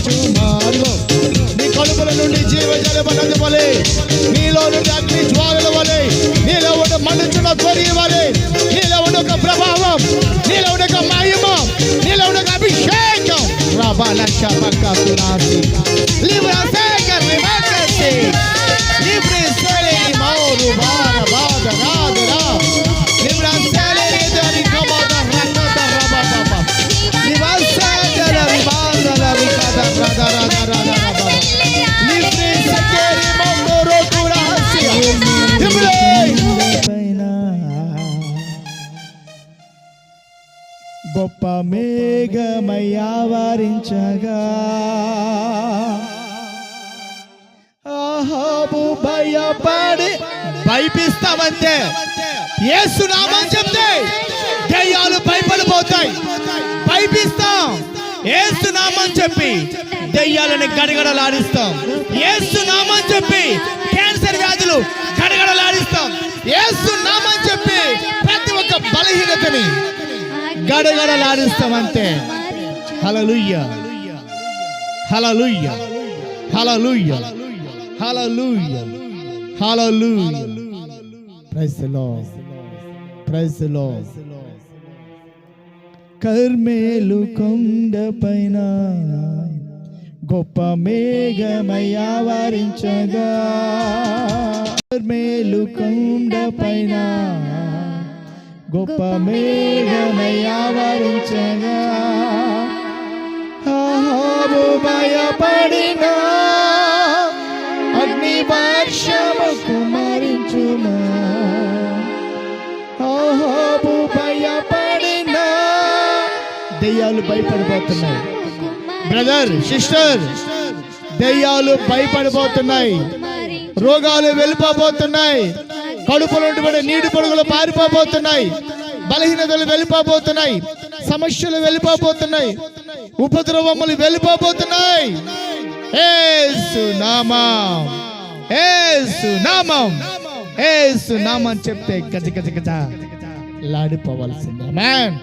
కుమారు. నీ కడుపుల నుండి జీవజల పన్నది వలె, నీలో నుండి అగ్ని జ్వాలల వలె, నీలో ఉన్న మండుచున్న త్వరి వలె, నీలో ఉన్న ఒక ప్రభావం, నీలో ఉన్న ఒక మహిమ, నీలో ఉన్న ఒక అభిషేకం. రాబాలక్ష పక్కకురాసి లిబ్రాసేక రిమాకసి లిబ్రేసేలి మౌరు బార బాద రాదరా లిబ్రాసేలి దరి కబాద రకత రబాబా లిబ్రాసేక రిబాద రకత రాదా రాదా రాదా రాదా లిబ్రేసేక రిమౌరు కురాసి లిబ్రే గొప్ప మేఘమై ఆవరించగా ఆహాబు భయపడి భయపిస్తామంటే యేసు నామం చెప్తే దయ్యాలు భయపడిపోతాయి. భయపిస్తాం యేసు నామం చెప్పి దయ్యాలని గడగడలాడిస్తాం. యేసు నామం చెప్పి క్యాన్సర్ వ్యాధులు గడగడలాడిస్తాం. యేసు నామం చెప్పి ప్రతి ఒక్క బలహీనతని గడగడలాడిస్తామంతే. Hallelujah hallelujah hallelujah hallelujah hallelujah. Praise the Lord praise the Lord. కర్మేలు కొండపైన గొప్ప మేఘమై ఆవరించగా, కర్మేలు కొండపైన గొప్ప మేఘమై ఆవరించగా ఆహాబు భయపడిన అగ్ని వర్షము కుమరించుమా. ఆహాబు భయపడిన దయ్యాలు భయపడిపోతున్నాయి. బ్రదర్ సిస్టర్, దయ్యాలు భయపడిపోతున్నాయి. రోగాలు వెళ్ళిపోబోతున్నాయి. కడుపులో ఉండి నీటి పొడుగులు పారిపోబోతున్నాయి. బలహీనతలు వెళ్ళిపోబోతున్నాయి. సమస్యలు వెళ్ళిపోబోతున్నాయి. ఉపద్రవములు వెళ్ళిపోబోతున్నాయి. యేసు నామం యేసు నామం యేసు నామం చెప్తే గజ గజ గజ లాడిపోవాల్సిందే. ఆమేన్.